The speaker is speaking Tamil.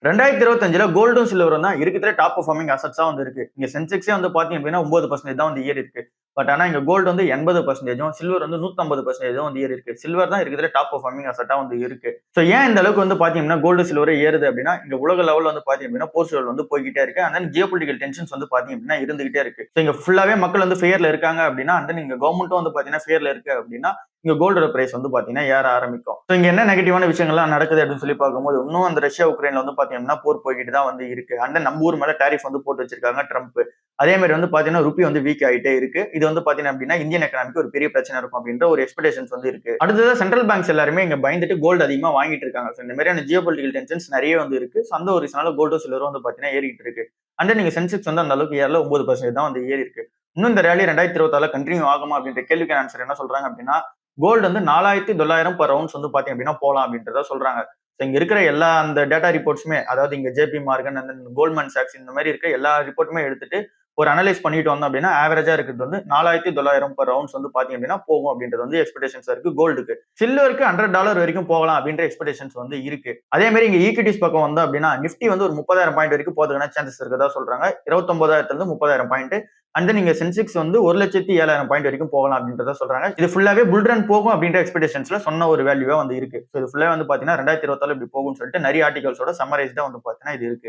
2025ல கோல்டும் சில்வரும் தான் இருக்கிற டாப் பெர்ஃபார்மிங் அசெட்ஸா வந்து இருக்கு. இங்க சென்செக்ஸே வந்து பாத்தீங்க அப்படின்னா 9% தான் வந்து ஏறி இருக்கு. பட் ஆனா இங்க கோல்டு வந்து 80%, சில்வர் வந்து 150% வந்து ஏறி இருக்கு. சில்வர் தான் இருக்கிற டாப் பெர்ஃபார்மிங் அசெட்டா வந்து இருக்கு. சோ ஏன் இந்த அளவுக்கு வந்து பாத்தீங்கன்னா கோல்டு சில்வர் ஏறுது அப்படின்னா இங்க உலக லெவல்ல வந்து பாத்தீங்க அப்படின்னா போர் சூழல் வந்து போய்கிட்டே இருக்கு. அண்ட் தென் ஜியோபொலிட்டிக்கல் டென்ஷன்ஸ் வந்து பாத்தீங்க அப்படின்னா இருந்துகிட்டே இருக்கு. சோ இங்க ஃபுல்லாவே மக்கள் வந்து ஃபியர்ல இருக்காங்க அப்படின்னா அண்ட் தென் இங்க கவர்மெண்ட்டும் வந்து பாத்தீங்கன்னா ஃபியர்ல இருக்கு அப்படின்னா இங்க கோல்டோட பிரைஸ் வந்து பாத்தீங்கன்னா ஏற ஆரம்பிக்கும். சோ இங்க என்ன நெகட்டிவான விஷயங்கள்லாம் நடக்குது அப்படின்னு சொல்லி பார்க்கும்போது இன்னும் அந்த ரஷ்யா உக்ரைன்ல வந்து பாத்தீங்கன்னா போர் போய்கிட்டு தான் வந்து இருக்கு. அண்ட் நம்ம ஊர் மேல டாரிஃப் வந்து போட்டு வச்சிருக்காங்க ட்ரம்ப். அதே மாதிரி வந்து பாத்தீங்கன்னா ருப்பி வந்து வீக் ஆயிட்டே இருக்கு. இது வந்து பாத்தீங்கன்னா அப்படின்னா இந்தியன் எக்கனாமிக்கு ஒரு பெரிய பிரச்சனை இருக்கும் அப்படின்ற ஒரு எக்ஸ்பெக்டேஷன்ஸ் வந்து இருக்கு. அடுத்தது சென்ட்ரல் பேங்க்ஸ் எல்லாருமே இங்க பயந்துட்டு கோல்டு அதிகமா வாங்கிட்டு இருக்காங்க. இந்த மாதிரியான ஜியோபொலிட்டிக்கல் டென்ஷன்ஸ் நிறைய வந்து இருக்கு. அந்த ஒரு ரீசனால கோல்டும் சில்வரும் வந்து பாத்தீங்கன்னா ஏறிட்டு இருக்கு. அண்ட் நீங்க சென்செக்ஸ் வந்து அந்த அளவுக்கு ஏறல 9% தான் வந்து ஏறி இருக்கு. இன்னும் இந்த ரேலி 2026 கண்டினியூ ஆகுமா அப்படின்ற கேள்விக்கு ஆன்சர் என்ன சொல்றாங்க அப்படின்னா கோல்டு வந்து 4900 பர் ரவுண்ட்ஸ் வந்து பாத்தீங்க அப்படின்னா போலாம் அப்படின்றத சொல்றாங்க. இங்க இருக்கிற எல்லா அந்த டேட்டா ரிப்போர்ட்ஸுமே அதாவது இங்க ஜேபி மார்கன் அந்த கோல்ட்மேன் சாக்ஸ் இந்த மாதிரி இருக்க எல்லா ரிப்போர்ட்டுமே எடுத்துட்டு ஒரு அனலைஸ் பண்ணிட்டு வந்தோம் அப்படின்னா ஆவரேஜா இருக்கிறது வந்து 4900 பர் ரவுண்ட்ஸ் வந்து பாத்தீங்க அப்படின்னா போகும் அப்படின்றது வந்து எக்ஸ்பெக்டேஷன்ஸ் இருக்கு கோல்டுக்கு. சில்வருக்கு $100 வரைக்கும் போகலாம் அப்படின்ற எக்ஸ்பெக்டேஷன்ஸ் வந்து இருக்கு. அதே மாதிரி இங்க ஈக்விட்டிஸ் பக்கம் வந்து அப்படின்னா நிப்டி வந்து ஒரு 30,000 பாயிண்ட் வரைக்கும் போறதுக்கான சான்சஸ் இருக்கதா சொல்றாங்க. 29,000 இருந்து 30,000 பாயிண்ட். அண்ட் நீங்க சென்செக்ஸ் வந்து 1,07,000 பாயிண்ட் வரைக்கும் போகலாம் அப்படின்றத சொல்றாங்க. இது ஃபுல்லாவே புல் ரன் போகும் அப்படின்ற எக்ஸ்பெக்டேஷன்ஸ்ல சொன்ன ஒரு வேல்யூவா வந்து இருக்கு. இது ஃபுல்லா வந்து பாத்தீங்கன்னா 2026 இப்படி போகும்னு சொல்லிட்டு நிறைய ஆர்டிகல்ஸோட சம்மரைஸ்டா வந்து பாத்தீங்கன்னா இது இருக்கு.